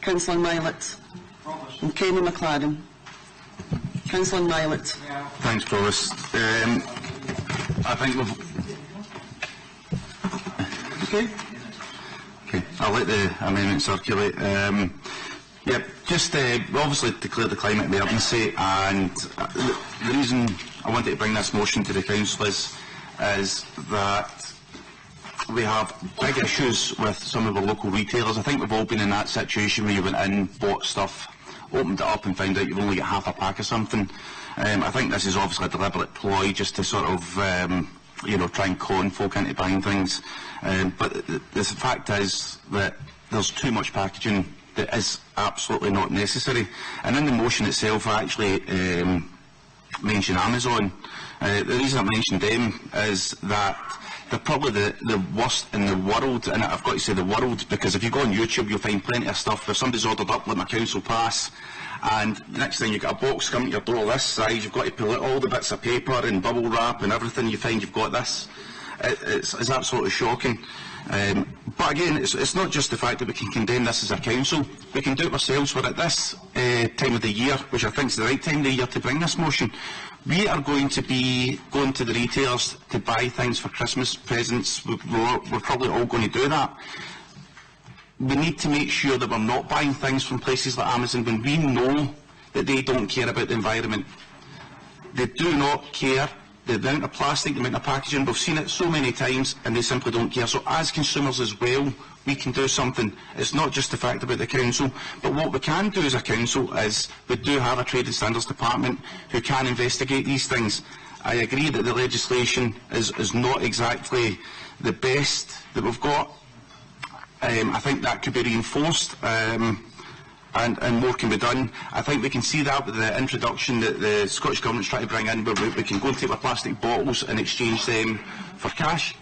Councillor Mylet and Kenny MacLaren. Councillor Mylet. Thanks, Provost. I think we've... Okay, I'll let the amendment circulate. Just obviously declare the climate emergency, and the reason I wanted to bring this motion to the Council is that we have big issues with some of the local retailers. I think we've all been in that situation where you went in, bought stuff, opened it up and found out you've only got half a pack of something. I think this is obviously a deliberate ploy just to sort of try and con folk into buying things. But the fact is that there's too much packaging that is absolutely not necessary. And in the motion itself, I actually mentioned Amazon. The reason I mentioned them is that they're probably the worst in the world, and I've got to say the world, because if you go on YouTube you'll find plenty of stuff where somebody's ordered up like my council pass, and the next thing you've got a box coming to your door this size, you've got to pull out all the bits of paper and bubble wrap and everything, you find you've got this. It's absolutely shocking. But again, it's not just the fact that we can condemn this as a council, we can do it ourselves. We're at this time of the year, which I think is the right time of the year to bring this motion. We are going to be going to the retailers to buy things for Christmas presents. We're probably all going to do that. We need to make sure that we're not buying things from places like Amazon when we know that they don't care about the environment. They do not care. The amount of plastic, the amount of packaging, we've seen it so many times and they simply don't care. So as consumers as well, we can do something. It's not just the fact about the council, but what we can do as a council is we do have a Trade and Standards Department who can investigate these things. I agree that the legislation is not exactly the best that we've got. I think that could be reinforced. And more can be done. I think we can see that with the introduction that the Scottish Government's trying to bring in, where we can go and take our plastic bottles and exchange them for cash.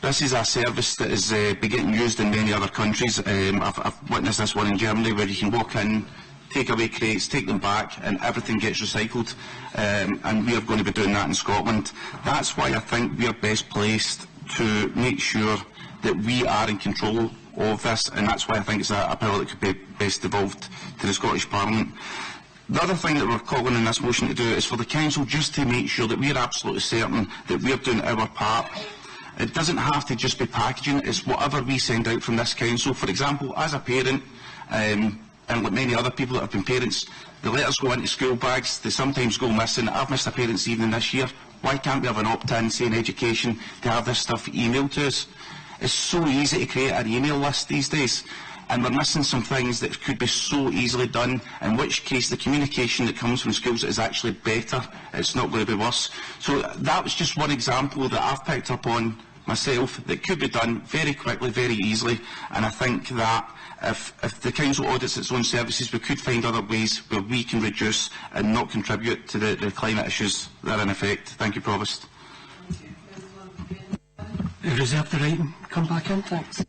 This is a service that is getting used in many other countries. I've witnessed this one in Germany, where you can walk in, take away crates, take them back, and everything gets recycled. And we are going to be doing that in Scotland. That's why I think we are best placed to make sure that we are in control of this, and that's why I think it's a bill that could be best devolved to the Scottish Parliament. The other thing that we're calling in this motion to do is for the Council just to make sure that we are absolutely certain that we are doing our part. It doesn't have to just be packaging, it's whatever we send out from this Council. For example, as a parent, and like many other people that have been parents, the letters go into school bags, they sometimes go missing. I've missed a parent's evening this year. Why can't we have an opt-in saying education to have this stuff emailed to us? It's so easy to create an email list these days, and we're missing some things that could be so easily done, in which case the communication that comes from schools is actually better. It's not going to be worse. So that was just one example that I've picked up on myself that could be done very quickly, very easily, and I think that if the Council audits its own services, we could find other ways where we can reduce and not contribute to the climate issues that are in effect. Thank you, Provost. Reserve the right and come back in, thanks.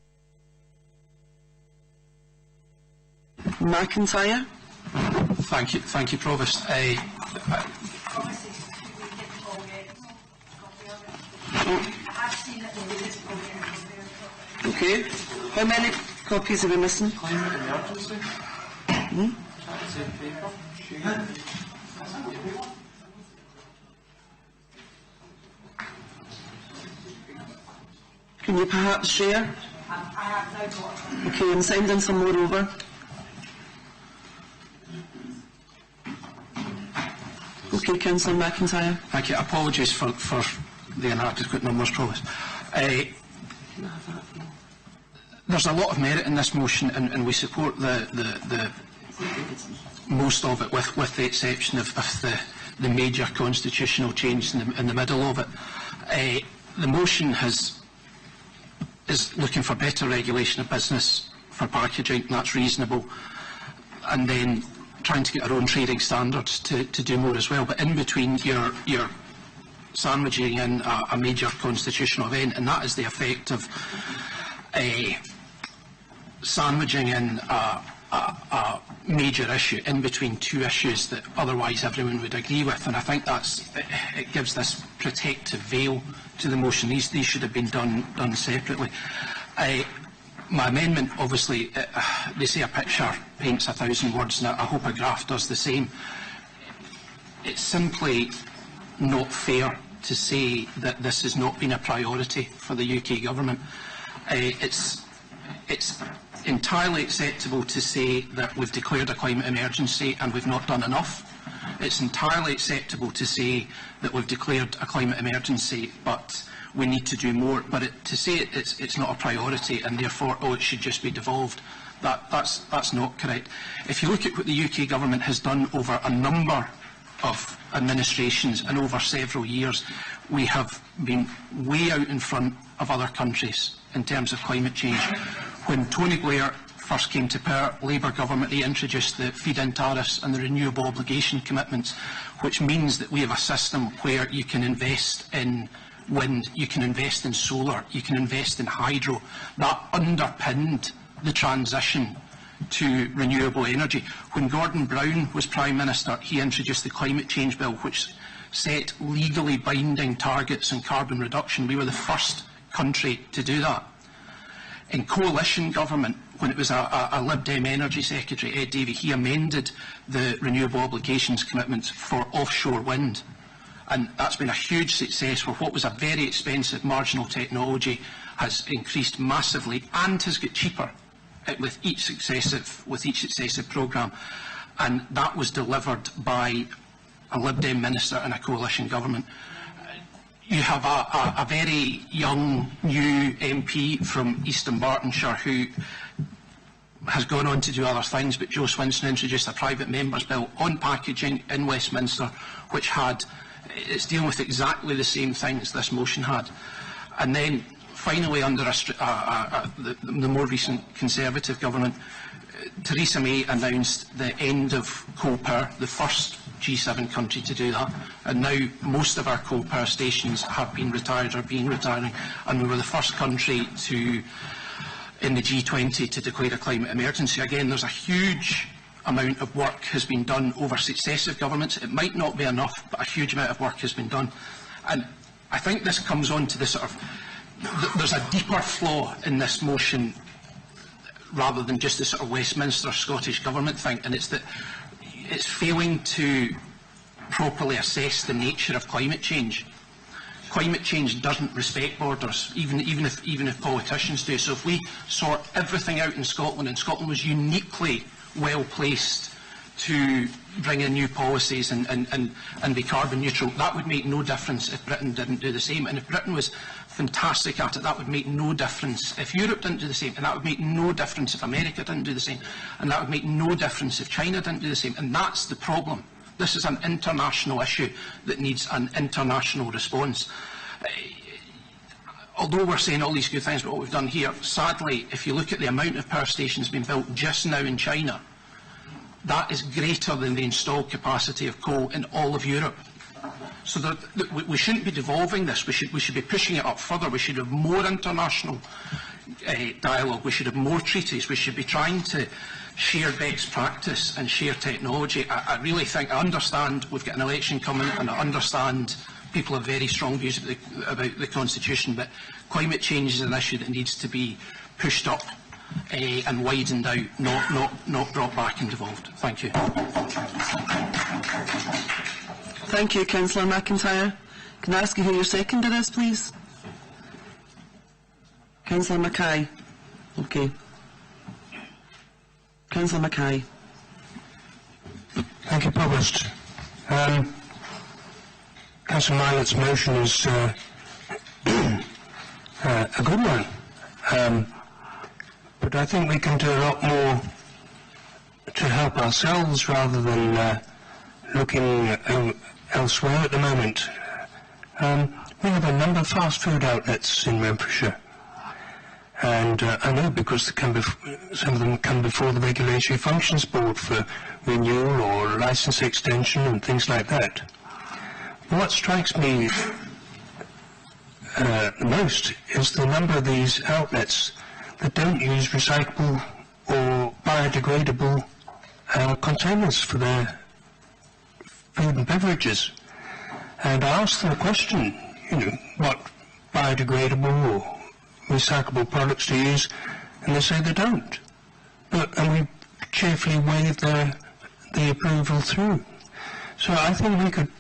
McIntyre. Thank you, Provost. Okay. How many copies are we missing? Can you perhaps share? I have now got. Okay, and send in some more over. Okay, Councillor McIntyre. Thank you. Apologies for the inadequate numbers, Provost. There's a lot of merit in this motion, and we support the most of it, with the exception of the major constitutional change in the middle of it. The motion is looking for better regulation of business for packaging, that's reasonable, and then trying to get our own trading standards to do more as well. But in between, you're sandwiching in a major constitutional event, and that is the effect of sandwiching in a major issue in between two issues that otherwise everyone would agree with, and I think it gives this protective veil to the motion. These should have been done separately. my amendment, obviously, they say a picture paints 1,000 words, and I hope a graph does the same. It's simply not fair to say that this has not been a priority for the UK government. It's entirely acceptable to say that we've declared a climate emergency and we've not done enough. It's entirely acceptable to say that we've declared a climate emergency, but we need to do more. But to say it's not a priority and therefore, oh, it should just be devolved, that's not correct. If you look at what the UK government has done over a number of administrations and over several years, we have been way out in front of other countries in terms of climate change. When Tony Blair first came to power, Labour government, he introduced the feed-in tariffs and the renewable obligation commitments, which means that we have a system where you can invest in wind, you can invest in solar, you can invest in hydro. That underpinned the transition to renewable energy. When Gordon Brown was Prime Minister, he introduced the Climate Change Bill, which set legally binding targets on carbon reduction. We were the first country to do that. In coalition government, when it was a Lib Dem Energy Secretary, Ed Davey, he amended the renewable obligations commitments for offshore wind. And that's been a huge success for what was a very expensive marginal technology, has increased massively and has got cheaper with each successive programme. And that was delivered by a Lib Dem minister and a coalition government. You have a very young, new MP from East Dunbartonshire who has gone on to do other things, but Joe Swinson introduced a private member's bill on packaging in Westminster, which it's dealing with exactly the same things this motion had. And then finally, under the more recent Conservative government, Theresa May announced the end of coal power, the first G7 country to do that, and now most of our coal power stations have been retired or being retiring, and we were the first country in the G20 to declare a climate emergency. Again, there's a huge amount of work has been done over successive governments. It might not be enough, but a huge amount of work has been done. And I think this comes on to this there's a deeper flaw in this motion rather than just the sort of Westminster Scottish Government thing, and it's that it's failing to properly assess the nature of climate change. Climate change doesn't respect borders, even if politicians do. So if we sort everything out in Scotland, and Scotland was uniquely well placed to bring in new policies and be carbon neutral, that would make no difference if Britain didn't do the same. And if Britain was fantastic at it, that would make no difference if Europe didn't do the same, and that would make no difference if America didn't do the same, and that would make no difference if China didn't do the same. And that's the problem. This is an international issue that needs an international response. Although we're saying all these good things about what we've done here, sadly, if you look at the amount of power stations being built just now in China, that is greater than the installed capacity of coal in all of Europe. So we shouldn't be devolving this. We should be pushing it up further. We should have more international dialogue. We should have more treaties. We should be trying to share best practice and share technology. I really think, I understand we've got an election coming, and I understand people have very strong views about the Constitution, but climate change is an issue that needs to be pushed up and widened out, not brought back and devolved. Thank you. Thank you, Councillor McIntyre. Can I ask you who your seconder is, please? Councillor Mackay. Okay. Councillor Mackay. Thank you, Provost. Councillor Mylet's motion is a good one, but I think we can do a lot more to help ourselves rather than looking elsewhere at the moment. We have a number of fast food outlets in Renfrewshire, and I know because some of them come before the Regulatory Functions Board for renewal or licence extension and things like that. What strikes me the most is the number of these outlets that don't use recyclable or biodegradable containers for their food and beverages. And I asked them a question, what biodegradable or recyclable products to use, and they say they don't. And we cheerfully wave the approval through. So I think we could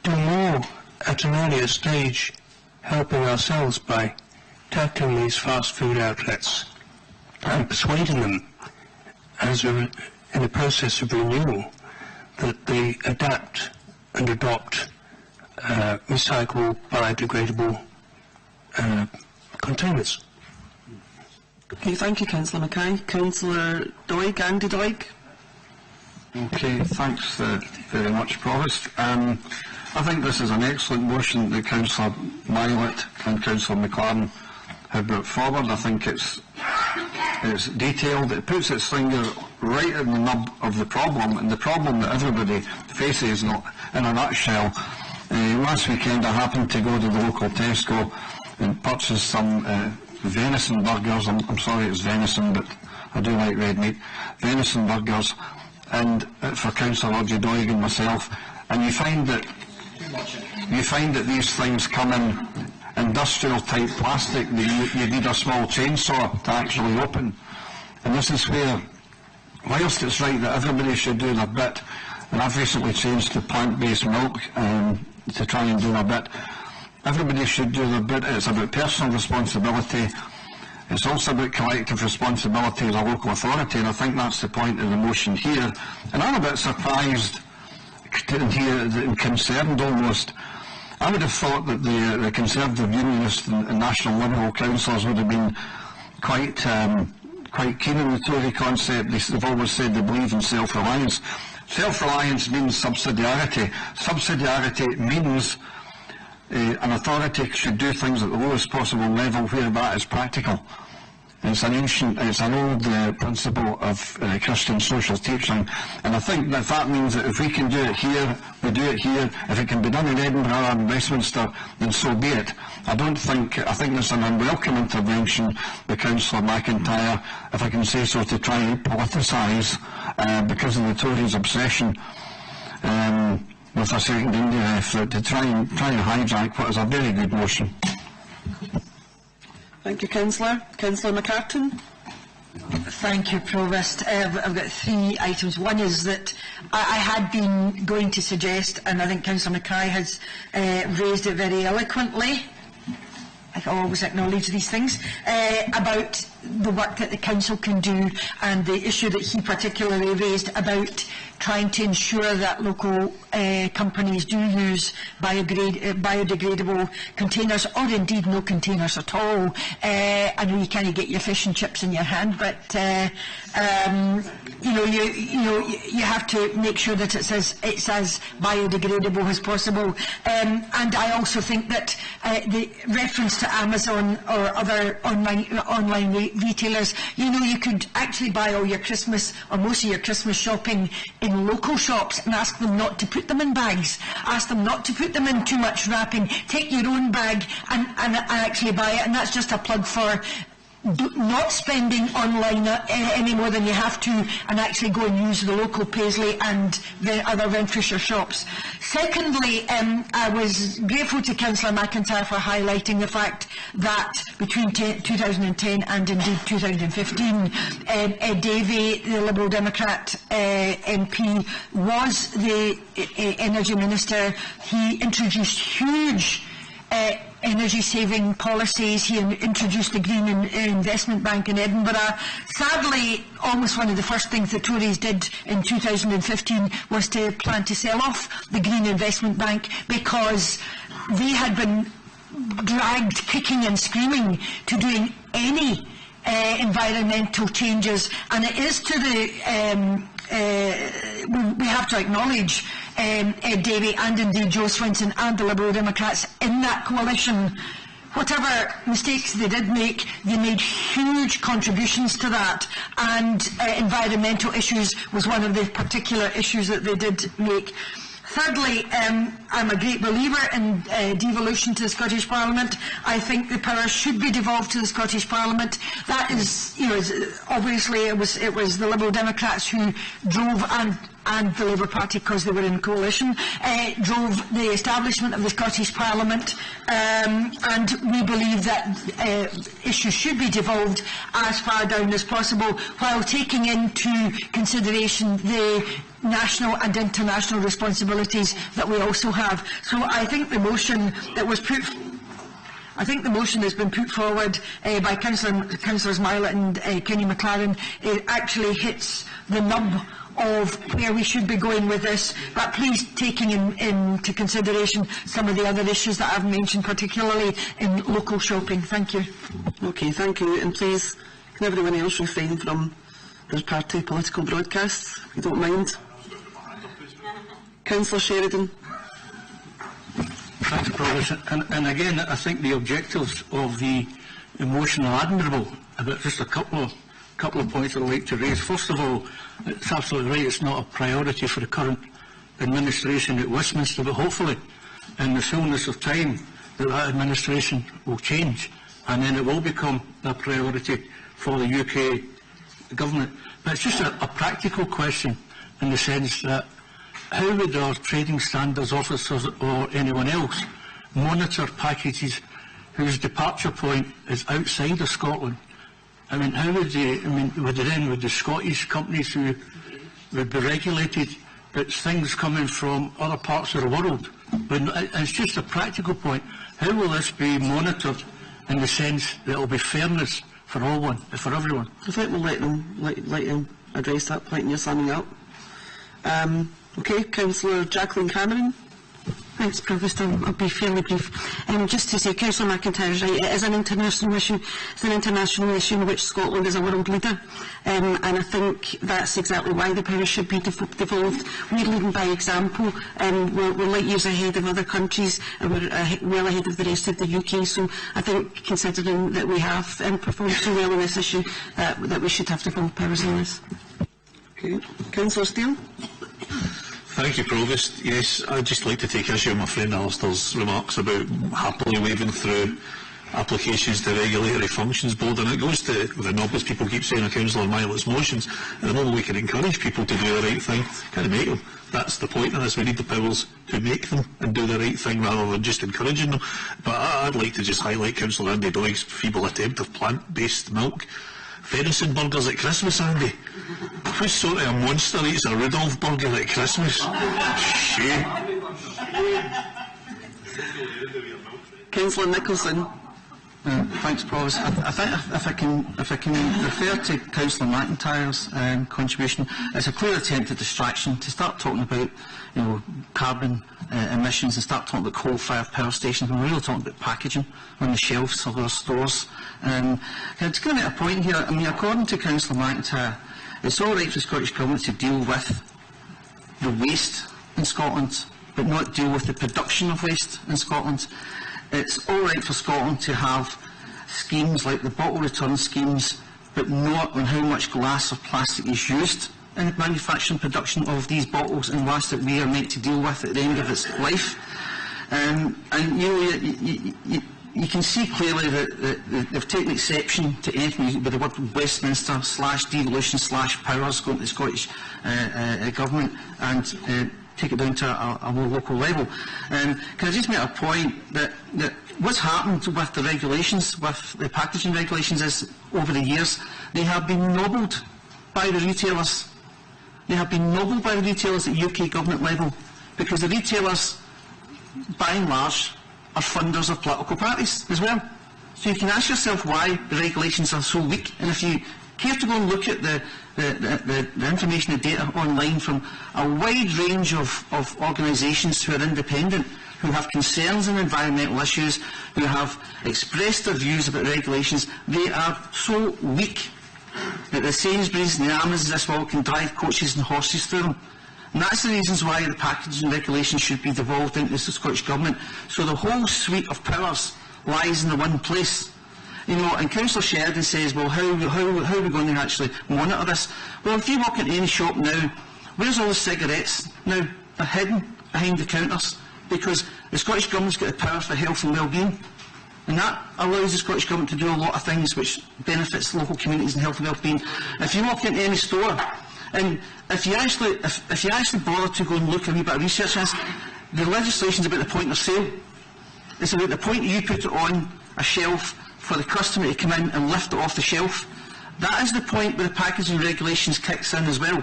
do more at an earlier stage, helping ourselves by tackling these fast food outlets and persuading them, as in the process of renewal, that they adapt and adopt recyclable, biodegradable containers. Okay, thank you, Councillor Mackay. Councillor Doig, Andy Doig. Okay, thanks very much, Provost. I think this is an excellent motion that Councillor Mylet and Councillor MacLaren have brought forward. I think it's detailed. It puts its finger right in the nub of the problem, and the problem that everybody faces in a nutshell. Last weekend I happened to go to the local Tesco and purchase some venison burgers. I'm sorry it's venison, but I do like red meat. Venison burgers, and for Councillor Roger Doig and myself, and you find that these things come in industrial type plastic that you need a small chainsaw to actually open. And this is where, whilst it's right that everybody should do their bit, and I've recently changed to plant-based milk to try and do their bit, everybody should do their bit. It's about personal responsibility. It's also about collective responsibility as a local authority, and I think that's the point of the motion here. And I'm a bit surprised and concerned almost. I would have thought that the Conservative Unionist and National Liberal councillors would have been quite keen on the Tory concept. They've always said they believe in self-reliance. Self-reliance means subsidiarity. Subsidiarity means an authority should do things at the lowest possible level where that is practical. It's an old principle of Christian social teaching, and I think that means that if we can do it here, we do it here. If it can be done in Edinburgh and Westminster, then so be it. I think there's an unwelcome intervention by Councillor McIntyre, if I can say so, to try and politicise because of the Tories' obsession with a second India effort to try and hijack what is a very good motion. Thank you, Councillor. Councillor McCartan. Thank you, Provost. I've got 3 items. One is that I had been going to suggest, and I think Councillor Mackay has raised it very eloquently, I always acknowledge these things, about the work that the Council can do, and the issue that he particularly raised about trying to ensure that local companies do use biodegradable containers, or indeed no containers at all. I know you can't get your fish and chips in your hand, but you have to make sure that it's as biodegradable as possible. And I also think that the reference to Amazon or other online retailers, you could actually buy all your Christmas or most of your Christmas shopping in local shops and ask them not to put them in bags, ask them not to put them in too much wrapping, take your own bag and actually buy it. And that's just a plug for not spending online any more than you have to, and actually go and use the local Paisley and the other Renfrewshire shops. Secondly, I was grateful to Councillor McIntyre for highlighting the fact that between 2010 and indeed 2015, Ed Davey, the Liberal Democrat MP, was the Energy Minister. He introduced huge energy-saving policies. He introduced the Green Investment Bank in Edinburgh. Sadly, almost one of the first things the Tories did in 2015 was to plan to sell off the Green Investment Bank, because they had been dragged kicking and screaming to doing any environmental changes, and it is to the we have to acknowledge Ed Davey and indeed Joe Swinson and the Liberal Democrats in that coalition. Whatever mistakes they did make, they made huge contributions to that, and environmental issues was one of the particular issues that they did make. Thirdly, I'm a great believer in devolution to the Scottish Parliament. I think the power should be devolved to the Scottish Parliament. That is, obviously it was the Liberal Democrats who drove and and the Labour Party, because they were in coalition, drove the establishment of the Scottish Parliament, and we believe that issues should be devolved as far down as possible, while taking into consideration the national and international responsibilities that we also have. So I think the motion that was put has been put forward by Councillors Mylet and Kenny MacLaren. It actually hits the nub of where we should be going with this, but please taking into consideration some of the other issues that I've mentioned, particularly in local shopping. Thank you. Okay, thank you. And please, can everyone else refrain from their party political broadcasts, if you don't mind? Councillor Sheridan. Thanks, Provost. And again, I think the objectives of the motion are admirable, but just a couple of points I'd like to raise. First of all, it's absolutely right, it's not a priority for the current administration at Westminster, but hopefully, in the fullness of time, that administration will change, and then it will become a priority for the UK government. But it's just a practical question, in the sense that how would our trading standards officers or anyone else monitor packages whose departure point is outside of Scotland? I mean, how would they, would the Scottish companies who would be regulated, it's things coming from other parts of the world? But it's just a practical point. How will this be monitored in the sense that it will be fairness for everyone? I think we'll let them address that point in your summing up. Okay, Councillor Jacqueline Cameron. Thanks, Provost. I'll be fairly brief. Just to say, Councillor McIntyre's right, it is an international issue. It's an international issue in which Scotland is a world leader, and I think that's exactly why the powers should be devolved. We're leading by example, we're light years ahead of other countries, and we're well ahead of the rest of the UK, so I think, considering that we have performed so well on this issue, that we should have devolved powers on this. Okay, Councillor Steele. Thank you, Provost. Yes, I'd just like to take issue with my friend Alistair's remarks about happily waving through applications to Regulatory Functions Board, and it goes to the nub, as people keep saying, of Councillor Mylet's motions. And the moment we can encourage people to do the right thing, kind of make them. That's the point of this. We need the powers to make them and do the right thing rather than just encouraging them. But I'd like to just highlight Councillor Andy Doig's feeble attempt of plant-based milk. Venison burgers at Christmas, Andy. Who sort of a monster eats a Rudolph burger at Christmas? Shame. Councillor Nicholson. Thanks, Provost. I think if I can refer to Councillor McIntyre's contribution, it's a clear attempt at distraction to start talking about, carbon emissions and start talking about coal-fired power stations when we're really talking about packaging on the shelves of our stores. I'm just going to make a point here. I mean, according to Councillor McIntyre, it's all right for the Scottish Government to deal with the waste in Scotland, but not deal with the production of waste in Scotland. It's all right for Scotland to have schemes like the bottle return schemes, but not on how much glass or plastic is used in the manufacturing and production of these bottles and glass that we are meant to deal with at the end of its life. You can see clearly that they've taken exception to anything with the word Westminster /devolution/powers going to the Scottish Government and take it down to a more local level. Can I just make a point that what's happened with the regulations, with the packaging regulations, is over the years they have been nobbled by the retailers. They have been nobbled by the retailers at UK government level, because the retailers, by and large, are funders of political parties as well. So you can ask yourself why the regulations are so weak, and if you care to go and look at the information and data online from a wide range of organisations who are independent, who have concerns on environmental issues, who have expressed their views about regulations, they are so weak that the Sainsbury's and the Amazons of this world can drive coaches and horses through them. And that's the reasons why the packaging regulations should be devolved into the Scottish Government. So the whole suite of powers lies in the one place. And Councillor Sheridan says, well, how are we going to actually monitor this? Well, if you walk into any shop now, where's all the cigarettes now? They're hidden behind the counters, because the Scottish Government's got the power for health and well-being. And that allows the Scottish Government to do a lot of things which benefits local communities and health and well-being. If you walk into any store And if you actually bother to go and look a wee bit of research on this, the legislation's about the point of sale. It's about the point that you put it on a shelf for the customer to come in and lift it off the shelf. That is the point where the packaging regulations kicks in as well.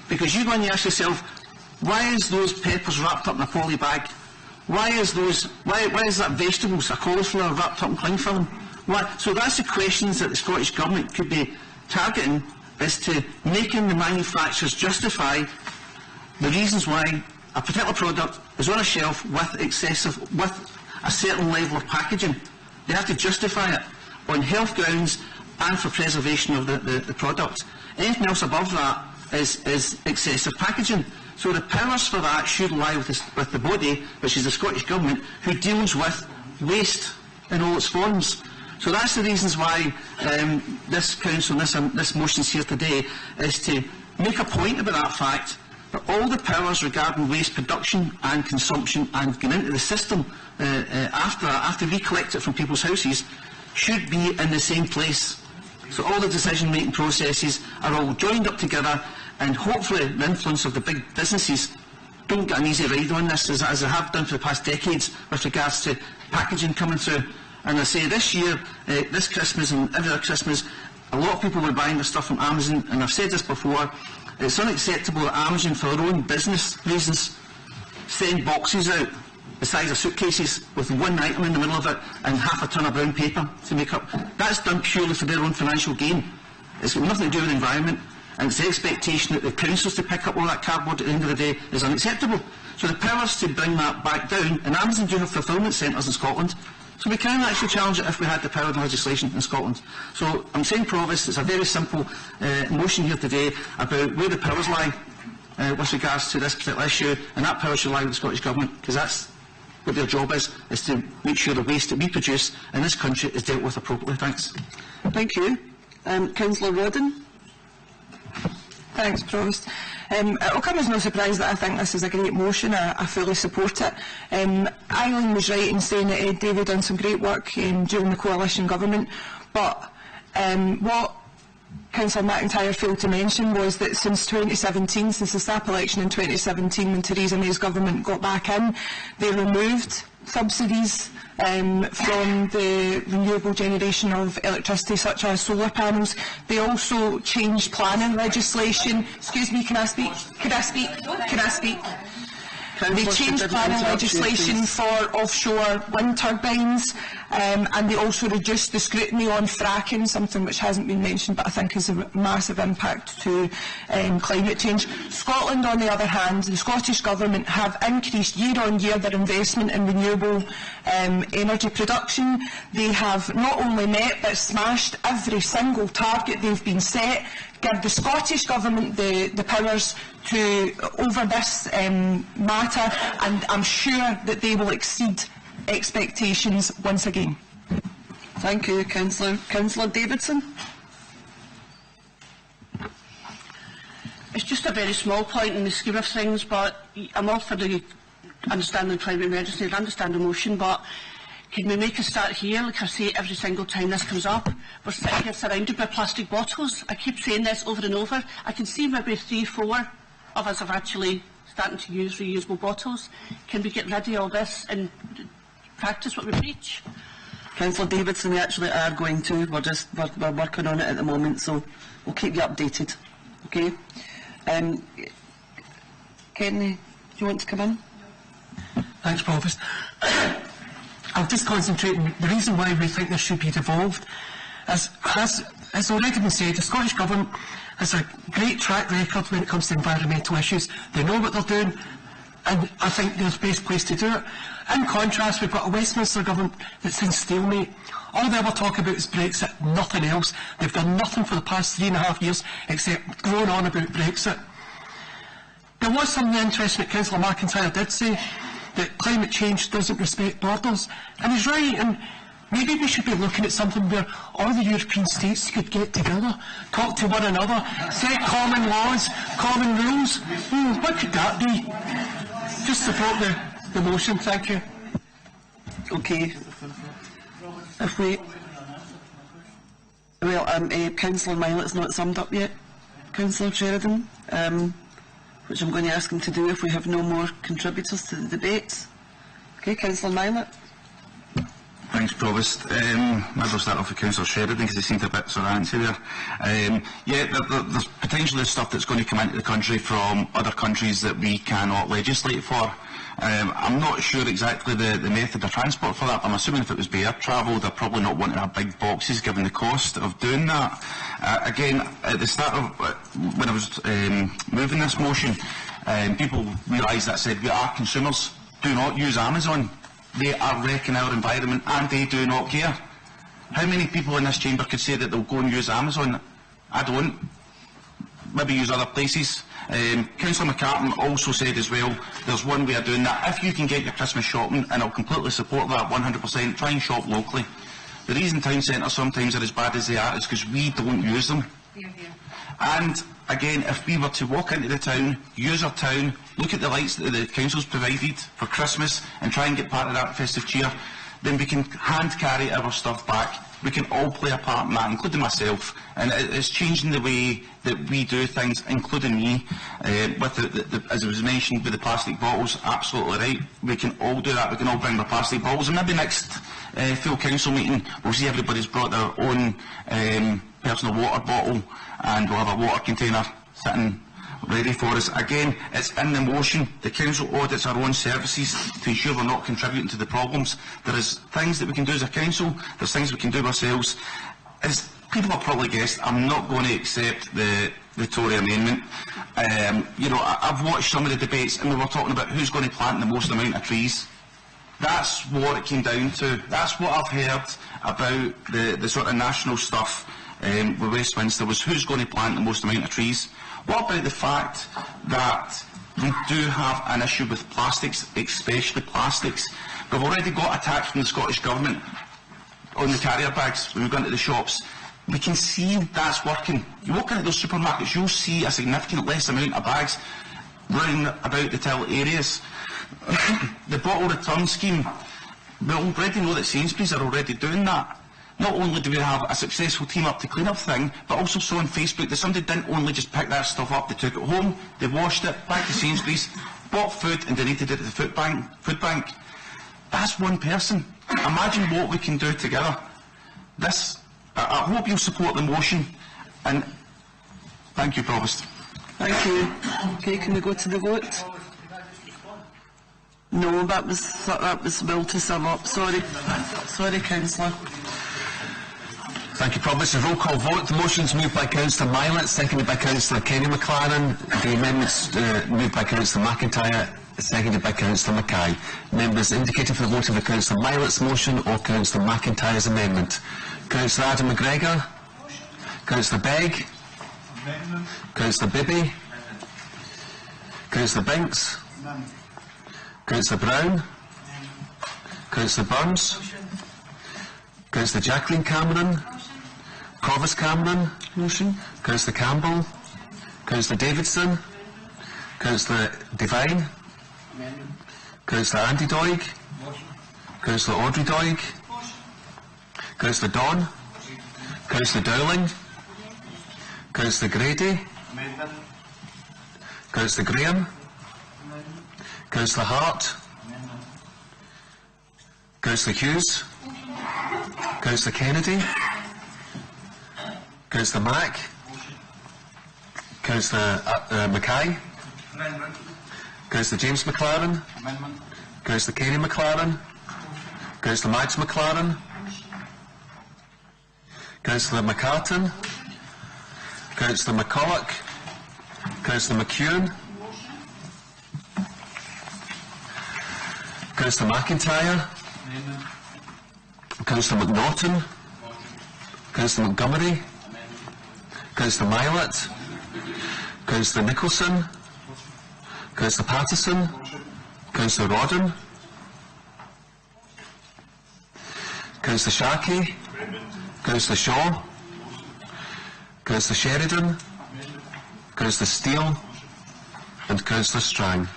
Because you go and you ask yourself, why is those peppers wrapped up in a poly bag? Why is that vegetables, a cauliflower, wrapped up in cling film? Why? So that's the questions that the Scottish Government could be targeting, is to making the manufacturers justify the reasons why a particular product is on a shelf with a certain level of packaging. They have to justify it on health grounds and for preservation of the product. Anything else above that is excessive packaging. So the powers for that should lie with the body, which is the Scottish Government, who deals with waste in all its forms. So that's the reasons why this council, this motion is here today, is to make a point about that fact, that all the powers regarding waste production and consumption and going into the system after we collect it from people's houses should be in the same place. So all the decision-making processes are all joined up together, and hopefully the influence of the big businesses don't get an easy ride on this, as they have done for the past decades with regards to packaging coming through. And I say this year, this Christmas and every other Christmas, a lot of people were buying their stuff from Amazon, and I've said this before, it's unacceptable that Amazon, for their own business reasons, send boxes out the size of suitcases with one item in the middle of it and half a ton of brown paper to make up. That's done purely for their own financial gain. It's got nothing to do with the environment, and it's the expectation that the councils to pick up all that cardboard at the end of the day is unacceptable. So the powers to bring that back down, and Amazon do have fulfilment centres in Scotland, so we can actually challenge it if we had the power of legislation in Scotland. So I'm saying, Provost, it's a very simple motion here today about where the powers lie with regards to this particular issue, and that power should lie with the Scottish Government, because that's what their job is to make sure the waste that we produce in this country is dealt with appropriately. Thanks. Thank you. Councillor Rodden. Thanks, Provost. It will come as no surprise that I think this is a great motion. I fully support it. Eileen was right in saying that David done some great work during the coalition government, but what Councillor McIntyre failed to mention was that since 2017, since the SAP election in 2017, when Theresa May's government got back in, they removed subsidies from the renewable generation of electricity, such as solar panels. They also changed planning legislation. Excuse me, can I speak? Could I speak? Can I speak? They changed planning legislation for offshore wind turbines, and they also reduced the scrutiny on fracking, something which hasn't been mentioned but I think has a massive impact to climate change. Scotland, on the other hand, the Scottish Government have increased year on year their investment in renewable energy production. They have not only met but smashed every single target they've been set. Give the Scottish Government the powers to over this matter, and I'm sure that they will exceed expectations once again. Thank you, Councillor. Councillor Davidson. It's just a very small point in the scheme of things, but I'm all for the understanding climate emergency and understand the motion, but can we make a start here? Like I say every single time this comes up, we're sitting here surrounded by plastic bottles. I keep saying this over and over. I can see maybe 3-4 of us have actually starting to use reusable bottles. Can we get rid of all this and practice what we preach? Councillor Davidson, we actually are going to. We're working on it at the moment, so we'll keep you updated. Okay. Kenny, do you want to come in? Thanks, Provost. I'll just concentrate on the reason why we think this should be devolved. As already been said, the Scottish Government has a great track record when it comes to environmental issues. They know what they're doing, and I think they're the best place to do it. In contrast, we've got a Westminster Government that's in stalemate. All they ever talk about is Brexit, nothing else. They've done nothing for the past 3.5 years except going on about Brexit. There was something interesting that Councillor McIntyre did say, that climate change doesn't respect borders, and he's right, and maybe we should be looking at something where all the European states could get together, talk to one another, set common laws, common rules. What could that be? Just support the motion, thank you. Okay. If we... Well, Councillor Mylet's not summed up yet. Councillor Sheridan, which I'm going to ask him to do if we have no more contributors to the debate. Okay, Councillor Mylet. Thanks, Provost. Maybe I'll start off with Councillor Sheridan because he seemed a bit sort of antsy there. There's potentially stuff that's going to come into the country from other countries that we cannot legislate for. I'm not sure exactly the method of transport for that, but I'm assuming if it was by air travel, they're probably not wanting to have big boxes given the cost of doing that. Again, at the start of when I was moving this motion, people realised that I said we are consumers, do not use Amazon. They are wrecking our environment and they do not care. How many people in this chamber could say that they'll go and use Amazon? I don't. Maybe use other places. Councillor McCartan also said as well, there's one way of doing that. If you can get your Christmas shopping, and I'll completely support that 100%, try and shop locally. The reason town centres sometimes are as bad as they are is because we don't use them. And again, if we were to walk into the town, use our town, look at the lights that the council's provided for Christmas and try and get part of that festive cheer, then we can hand carry our stuff back. We can all play a part in that, including myself, and it's changing the way that we do things, including me. With as it was mentioned, with the plastic bottles, absolutely right. We can all do that. We can all bring the plastic bottles, and maybe next full council meeting, we'll see everybody's brought their own personal water bottle, and we'll have a water container sitting ready for us. Again, it's in the motion. The council audits our own services to ensure we're not contributing to the problems. There is things that we can do as a council, there's things we can do ourselves. As people have probably guessed, I'm not going to accept the Tory amendment. I've watched some of the debates and we were talking about who's going to plant the most amount of trees. That's what it came down to. That's what I've heard about the sort of national stuff with Westminster, was who's going to plant the most amount of trees. What about the fact that we do have an issue with plastics, especially plastics? We've already got a tax from the Scottish Government on the carrier bags when we go into the shops. We can see that's working. You walk into those supermarkets, you'll see a significant less amount of bags running about the till areas. The bottle return scheme, we already know that Sainsbury's are already doing that. Not only do we have a successful team up to clean up thing, but also saw on Facebook that somebody didn't only just pick that stuff up, they took it home, they washed it, back to Sainsbury's, bought food and donated it to the food bank. That's one person. Imagine what we can do together. I hope you'll support the motion, and thank you, Provost. Thank you. Okay, can we go to the vote? No, that was Bill to sum up. Sorry, Councillor. Thank you, Provost. A roll call vote. The motion is moved by Councillor Mylet, seconded by Councillor Kenny MacLaren. The amendments moved by Councillor McIntyre, seconded by Councillor Mackay. Members indicating for the vote of the Councillor Mylet's motion or Councillor McIntyre's amendment. Councillor Adam McGregor. Councillor Begg. Councillor Bibby. Councillor Binks. Councillor Brown. Councillor Burns. Councillor Jacqueline Cameron. Provost Cameron. Motion. Councillor Campbell. Councillor Davidson. Councillor Devine. Councillor Andy Doig. Councillor Audrey Doig. Councillor Don. Councillor Dowling. Councillor Grady. Councillor Graham. Councillor Hart. Councillor Hughes. Councillor Kennedy. Councillor Mack. Councillor Mackay. Councillor James MacLaren. Councillor Kenny MacLaren. Councillor Max MacLaren. Councillor McCartan. Councillor McCulloch. Councillor McEwen. Councillor McIntyre. Councillor McNaughton. Councillor Montgomery. Councillor Mylet. Councillor Nicholson. Councillor Patterson. Councillor Rodden. Councillor Sharkey. Councillor Shaw. Councillor Sheridan. Councillor Steele. And Councillor Strang.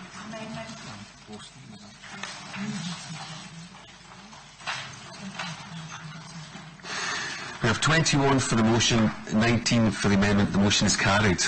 We have 21 for the motion, 19 for the amendment. The motion is carried.